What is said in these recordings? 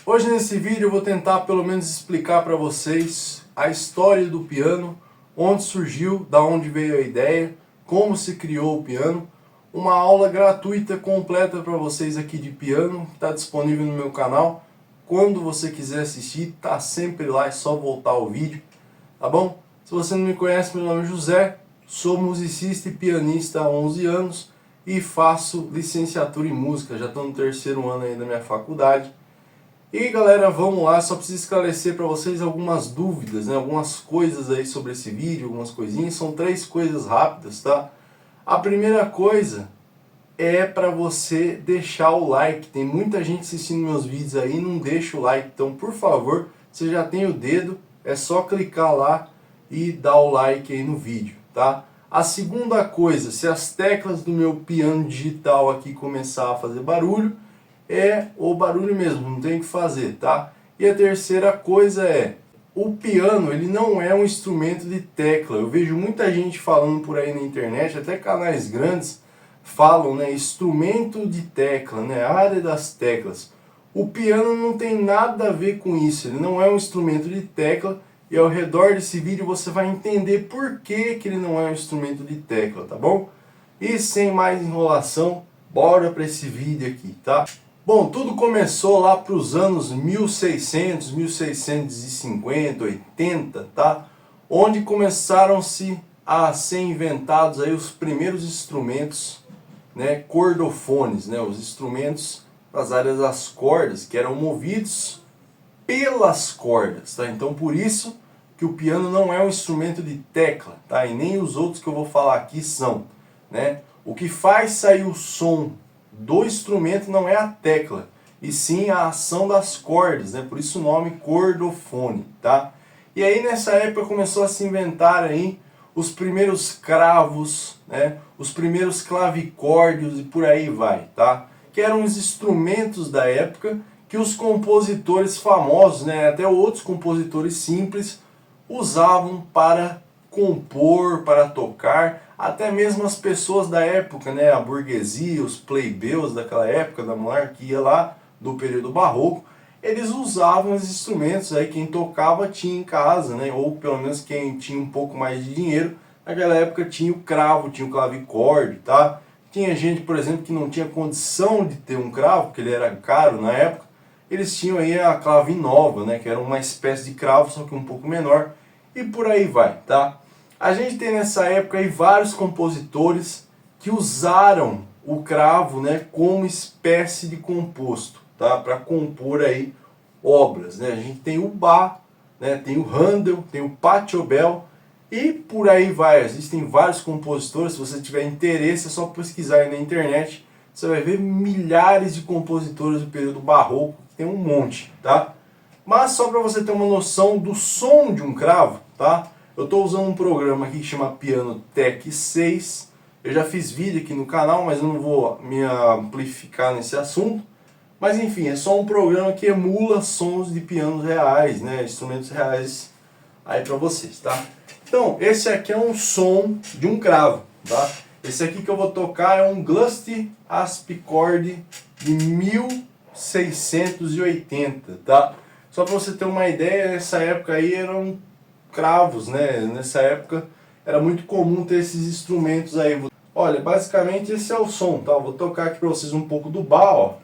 Hoje nesse vídeo eu vou tentar pelo menos explicar para vocês a história do piano, onde surgiu, da onde veio a ideia, como se criou o piano. Uma aula gratuita completa para vocês aqui de piano, que está disponível no meu canal. Quando você quiser assistir, tá sempre lá, é só voltar ao vídeo, tá bom? Se você não me conhece, meu nome é José, sou musicista e pianista há 11 anos e faço licenciatura em música, já estou no 3º ano aí da minha faculdade. E galera, vamos lá, só preciso esclarecer para vocês algumas dúvidas, né? Algumas coisas aí sobre esse vídeo, algumas coisinhas, são 3 coisas rápidas, tá? A primeira coisa é para você deixar o like, tem muita gente assistindo meus vídeos aí e não deixa o like, então por favor, você já tem o dedo, é só clicar lá e dar o like aí no vídeo, tá? A segunda coisa, se as teclas do meu piano digital aqui começar a fazer barulho, é o barulho mesmo, não tem o que fazer, tá? E a terceira coisa é, o piano ele não é um instrumento de tecla. Eu vejo muita gente falando por aí na internet, até canais grandes falam, né, instrumento de tecla, né, área das teclas. O piano não tem nada a ver com isso, ele não é um instrumento de tecla e ao redor desse vídeo você vai entender por que ele não é um instrumento de tecla, tá bom? E sem mais enrolação, bora para esse vídeo aqui, tá? Bom, tudo começou lá para os anos 1600, 1650, 80, tá? Onde começaram-se a ser inventados aí os primeiros instrumentos, né, cordofones, né, os instrumentos das áreas das cordas, que eram movidos pelas cordas, tá? Então por isso que o piano não é um instrumento de tecla, tá? E nem os outros que eu vou falar aqui são, né? O que faz sair o som do instrumento não é a tecla, e sim a ação das cordas, né? Por isso o nome cordofone, tá? E aí nessa época começou a se inventar aí os primeiros cravos, né? Os primeiros clavicórdios e por aí vai, tá? Que eram os instrumentos da época que os compositores famosos, né? Até outros compositores simples usavam para compor, para tocar. Até mesmo as pessoas da época, né, a burguesia, os plebeus daquela época, da monarquia lá, do período barroco, eles usavam os instrumentos aí, quem tocava tinha em casa, né, ou pelo menos quem tinha um pouco mais de dinheiro, naquela época tinha o cravo, tinha o clavicorde, tá? Tinha gente, por exemplo, que não tinha condição de ter um cravo, porque ele era caro na época, eles tinham aí a clavinova, né, que era uma espécie de cravo, só que um pouco menor, e por aí vai, tá? A gente tem nessa época aí vários compositores que usaram o cravo, né, como espécie de composto, tá, para compor aí obras, né? A gente tem o Bach, né, tem o Handel, tem o Pachelbel e por aí vai. Existem vários compositores. Se você tiver interesse é só pesquisar aí na internet, você vai ver milhares de compositores do período barroco, tem um monte, tá? Mas só para você ter uma noção do som de um cravo, tá? Eu estou usando um programa aqui que chama Piano Tech 6. Eu já fiz vídeo aqui no canal, mas eu não vou me amplificar nesse assunto. Mas enfim, é só um programa que emula sons de pianos reais, né? Instrumentos reais aí para vocês, tá? Então, esse aqui é um som de um cravo, tá? Esse aqui que eu vou tocar é um Glusty Aspicorde de 1680, tá? Só para você ter uma ideia, nessa época aí eram cravos, né? Nessa época era muito comum ter esses instrumentos aí. Olha, basicamente esse é o som, tá? Eu vou tocar aqui para vocês um pouco do Bach, ó.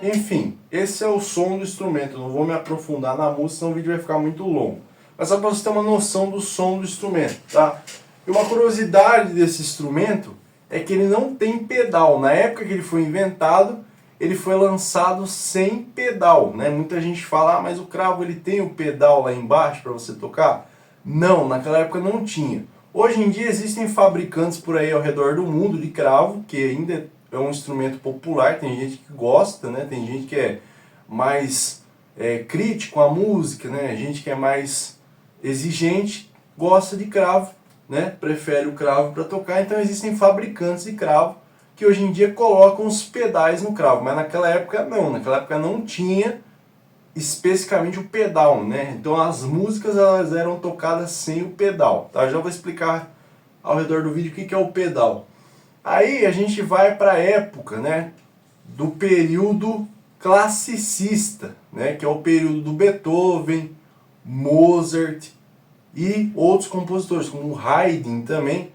Enfim, esse é o som do instrumento. Eu não vou me aprofundar na música, senão o vídeo vai ficar muito longo. Mas só para você ter uma noção do som do instrumento, tá? E uma curiosidade desse instrumento é que ele não tem pedal. Na época que ele foi inventado, ele foi lançado sem pedal, né? Muita gente fala, ah, mas o cravo ele tem o pedal lá embaixo para você tocar? Não, naquela época não tinha. Hoje em dia existem fabricantes por aí ao redor do mundo de cravo, que ainda é um instrumento popular, tem gente que gosta, né? Tem gente que é mais crítico à música, né? Gente que é mais exigente gosta de cravo, né? Prefere o cravo para tocar. Então existem fabricantes de cravo que hoje em dia colocam os pedais no cravo, mas naquela época não. Naquela época não tinha especificamente o pedal, né? Então as músicas elas eram tocadas sem o pedal, tá? Eu já vou explicar ao redor do vídeo o que é o pedal. Aí a gente vai para a época, né, do período classicista, né, que é o período do Beethoven, Mozart e outros compositores, como Haydn também,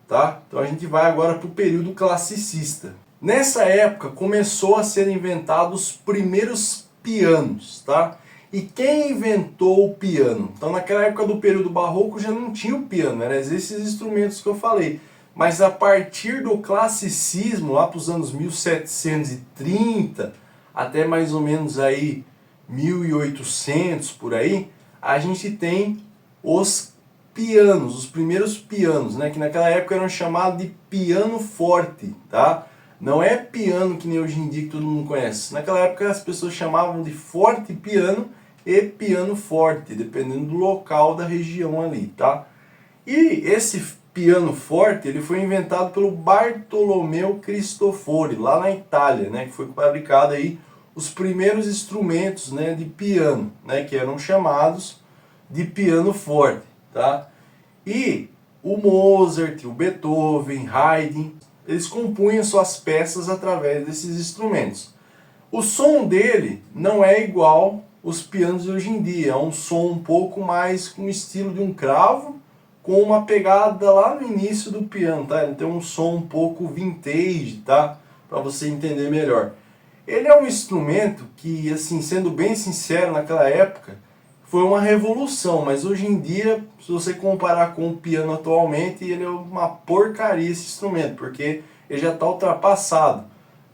tá? Então a gente vai agora para o período classicista. Nessa época começou a ser inventados os primeiros pianos, tá? E quem inventou o piano? Então naquela época do período barroco já não tinha o piano, eram esses instrumentos que eu falei. Mas a partir do classicismo, lá para os anos 1730, até mais ou menos aí 1800 por aí, a gente tem os pianos, os primeiros pianos, né, que naquela época eram chamados de piano forte, tá? Não é piano que nem hoje em dia que todo mundo conhece. Naquela época as pessoas chamavam de forte piano e piano forte, dependendo do local da região ali, tá? E esse piano forte, ele foi inventado pelo Bartolomeu Cristofori, lá na Itália, né, que foi fabricado aí os primeiros instrumentos, né, de piano, né, que eram chamados de piano forte, tá? E o Mozart, o Beethoven, Haydn, eles compunham suas peças através desses instrumentos. O som dele não é igual os pianos de hoje em dia, é um som um pouco mais com o estilo de um cravo, com uma pegada lá no início do piano, tá? Ele tem um som um pouco vintage, tá? Para você entender melhor. Ele é um instrumento que, assim, sendo bem sincero, naquela época, foi uma revolução, mas hoje em dia, se você comparar com o piano atualmente, ele é uma porcaria esse instrumento, porque ele já está ultrapassado.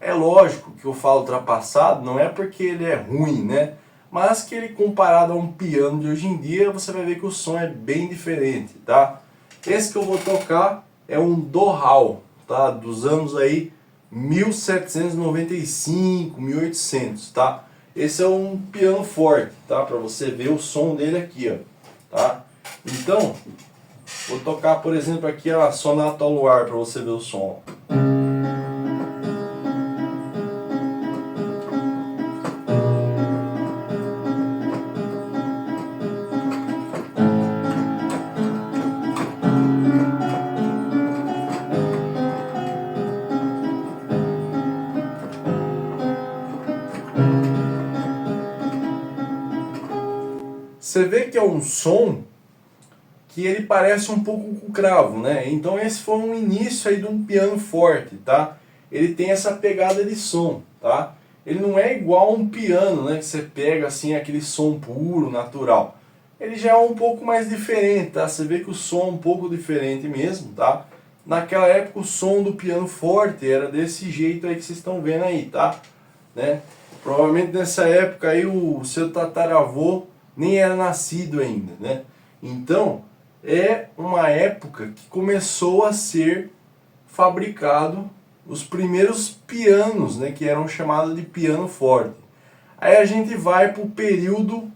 É lógico que eu falo ultrapassado, não é porque ele é ruim, né? Mas que ele comparado a um piano de hoje em dia, você vai ver que o som é bem diferente, tá? Esse que eu vou tocar é um Doral, tá? Dos anos aí 1795, 1800, tá? Esse é um piano forte, tá? Para você ver o som dele aqui, ó, tá? Então, vou tocar, por exemplo, aqui a Sonata ao Luar para você ver o som. Você vê que é um som que ele parece um pouco com o cravo, né? Então esse foi um início aí de um piano forte, tá? Ele tem essa pegada de som, tá? Ele não é igual a um piano, né? Que você pega assim aquele som puro, natural. Ele já é um pouco mais diferente, tá? Você vê que o som é um pouco diferente mesmo, tá? Naquela época o som do piano forte era desse jeito aí que vocês estão vendo aí, tá? Né? Provavelmente nessa época aí o seu tataravô nem era nascido ainda, né? Então, é uma época que começou a ser fabricado os primeiros pianos, né, que eram chamados de piano forte. Aí a gente vai para o período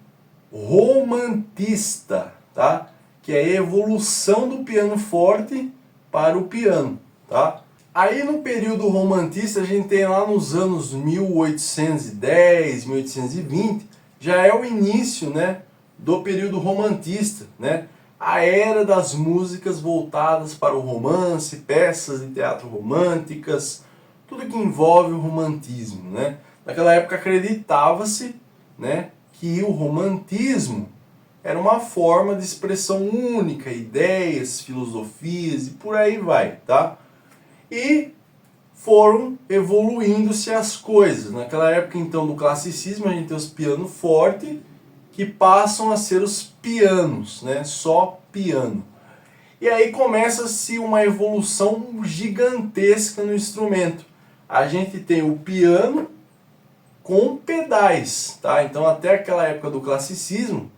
romantista, tá? Que é a evolução do piano forte para o piano, tá? Aí no período romantista a gente tem lá nos anos 1810, 1820, já é o início, né, do período romantista, né? A era das músicas voltadas para o romance, peças de teatro românticas, tudo que envolve o romantismo, né? Naquela época acreditava-se, né, que o romantismo era uma forma de expressão única, ideias, filosofias e por aí vai, tá? E foram evoluindo-se as coisas. Naquela época, então, do classicismo, a gente tem os piano forte, que passam a ser os pianos, né? Só piano. E aí começa-se uma evolução gigantesca no instrumento. A gente tem o piano com pedais, tá? Então, até aquela época do classicismo,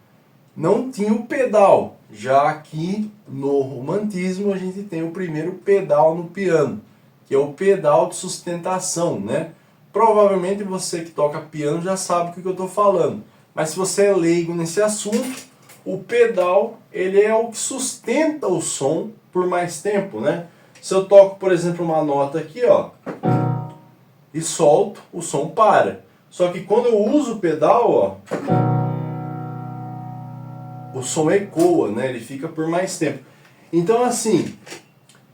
não tinha o pedal. Já aqui no romantismo, a gente tem o primeiro pedal no piano, que é o pedal de sustentação, né? Provavelmente você que toca piano já sabe o que eu estou falando. Mas se você é leigo nesse assunto, o pedal ele é o que sustenta o som por mais tempo, né? Se eu toco, por exemplo, uma nota aqui, ó, e solto, o som para. Só que quando eu uso o pedal, ó, o som ecoa, né? Ele fica por mais tempo. Então, assim,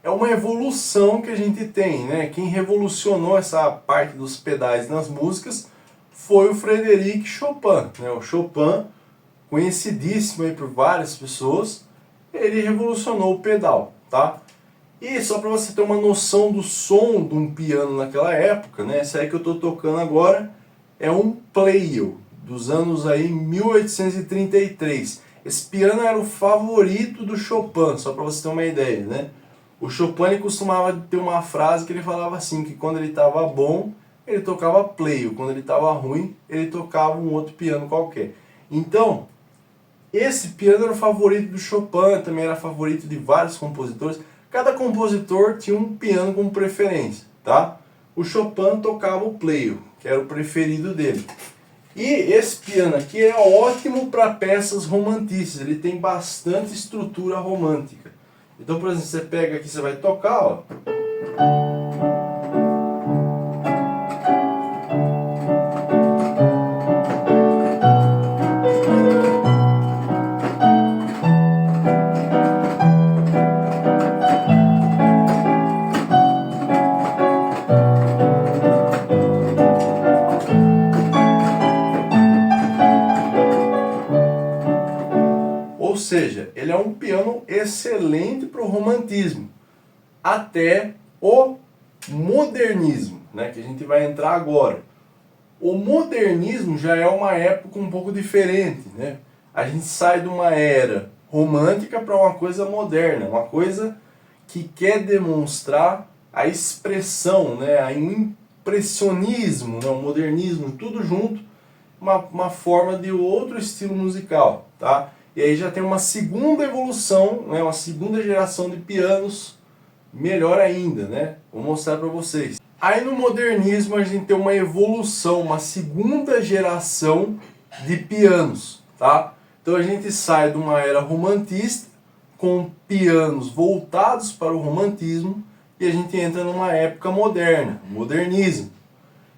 é uma evolução que a gente tem, né? Quem revolucionou essa parte dos pedais nas músicas foi o Frédéric Chopin, né? O Chopin, conhecidíssimo aí por várias pessoas, ele revolucionou o pedal, tá? E só para você ter uma noção do som de um piano naquela época, né? Esse aí que eu estou tocando agora é um Pleyel, dos anos aí 1833. Esse piano era o favorito do Chopin, só para você ter uma ideia, né? O Chopin ele costumava ter uma frase que ele falava assim, que quando ele estava bom, ele tocava Pleyel, quando ele estava ruim, ele tocava um outro piano qualquer. Então, esse piano era o favorito do Chopin, também era favorito de vários compositores. Cada compositor tinha um piano como preferência, tá? O Chopin tocava o Pleyel, que era o preferido dele. E esse piano aqui é ótimo para peças romantistas, ele tem bastante estrutura romântica. Então, por exemplo, você pega aqui, você vai tocar, ó. Ou seja, ele é um piano excelente para o romantismo, até o modernismo, né, que a gente vai entrar agora. O modernismo já é uma época um pouco diferente, né? A gente sai de uma era romântica para uma coisa moderna, uma coisa que quer demonstrar a expressão, né, o impressionismo, né, o modernismo, tudo junto, uma forma de outro estilo musical, tá? E aí já tem uma segunda evolução, né, uma segunda geração de pianos, melhor ainda, né? Vou mostrar para vocês. Aí no modernismo a gente tem uma evolução, uma segunda geração de pianos, tá? Então a gente sai de uma era romantista, com pianos voltados para o romantismo, e a gente entra numa época moderna, modernismo.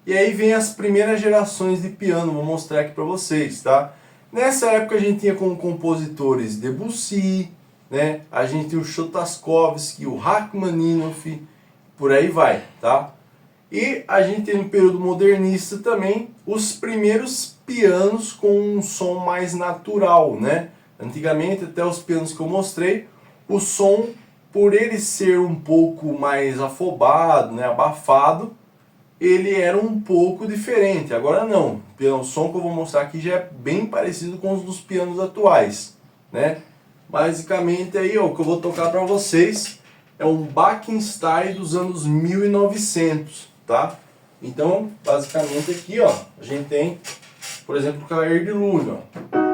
E aí vem as primeiras gerações de piano, vou mostrar aqui para vocês, tá? Nessa época a gente tinha como compositores Debussy, né? A gente tinha o Shostakovich, o Rachmaninoff, por aí vai, tá? E a gente tem no período modernista também os primeiros pianos com um som mais natural, né? Antigamente, até os pianos que eu mostrei, o som, por ele ser um pouco mais afobado, né, abafado, ele era um pouco diferente. Agora não, o som que eu vou mostrar aqui já é bem parecido com os dos pianos atuais, né? Basicamente aí, ó, o que eu vou tocar para vocês é um Bachstein dos anos 1900, tá? Então, basicamente aqui, ó, a gente tem, por exemplo, o Clair de Lune, ó.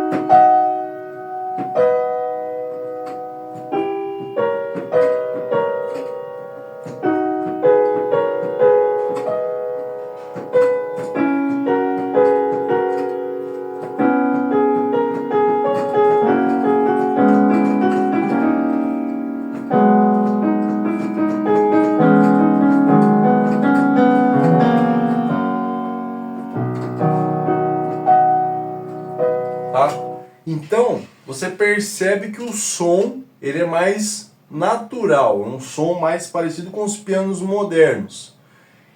Tá? Então, você percebe que o som ele é mais natural, um som mais parecido com os pianos modernos.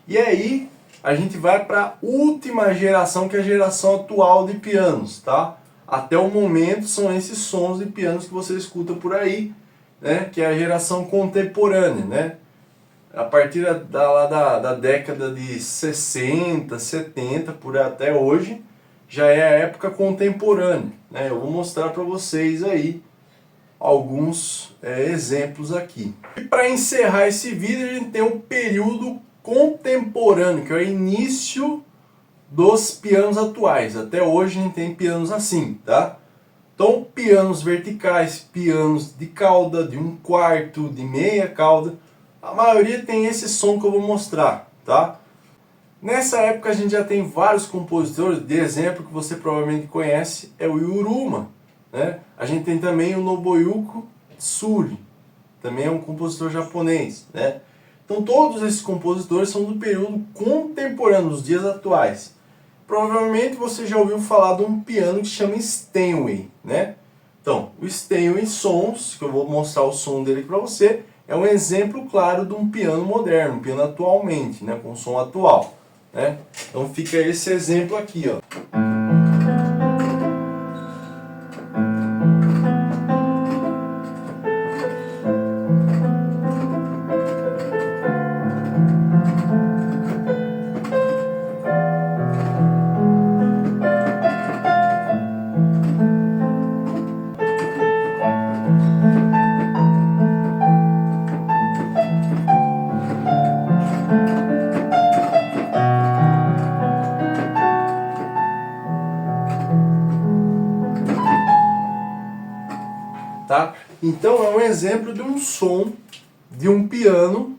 E aí, a gente vai para a última geração, que é a geração atual de pianos, tá? Até o momento são esses sons de pianos que você escuta por aí, né? Que é a geração contemporânea, né? A partir da década de 60, 70, por até hoje, já é a época contemporânea, né? Eu vou mostrar para vocês aí alguns exemplos aqui. E para encerrar esse vídeo, a gente tem o período contemporâneo, que é o início dos pianos atuais. Até hoje a gente tem pianos assim, tá? Então, pianos verticais, pianos de cauda, de 1/4, de meia cauda. A maioria tem esse som que eu vou mostrar, tá? Nessa época a gente já tem vários compositores, de exemplo que você provavelmente conhece é o Yuruma, né? A gente tem também o Nobuyuki Tsuri, também é um compositor japonês, né? Então todos esses compositores são do período contemporâneo, dos dias atuais. Provavelmente você já ouviu falar de um piano que chama Steinway, né? Então, o Steinway Sons, que eu vou mostrar o som dele para você, é um exemplo claro de um piano moderno, um piano atualmente, né? Com som atual, né? Então fica esse exemplo aqui, ó. Tá? Então é um exemplo de um som de um piano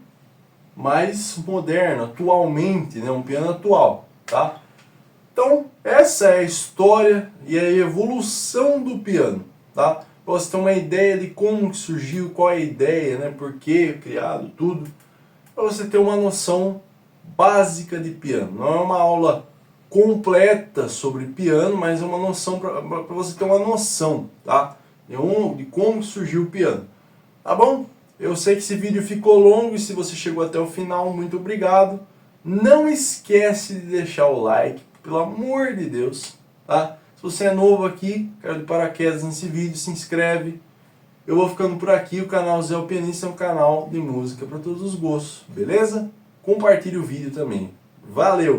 mais moderno, atualmente, né? Um piano atual, tá? Então essa é a história e a evolução do piano, tá? Pra você ter uma ideia de como que surgiu, qual é a ideia, né? Por que criado, tudo, para você ter uma noção básica de piano. Não é uma aula completa sobre piano, mas é uma noção para você ter uma noção, tá? De como surgiu o piano. Tá bom? Eu sei que esse vídeo ficou longo e se você chegou até o final, muito obrigado. Não esquece de deixar o like, pelo amor de Deus, tá? Se você é novo aqui, caiu de paraquedas nesse vídeo, se inscreve. Eu vou ficando por aqui, o canal Zé o Pianista é um canal de música para todos os gostos, beleza? Compartilhe o vídeo também. Valeu!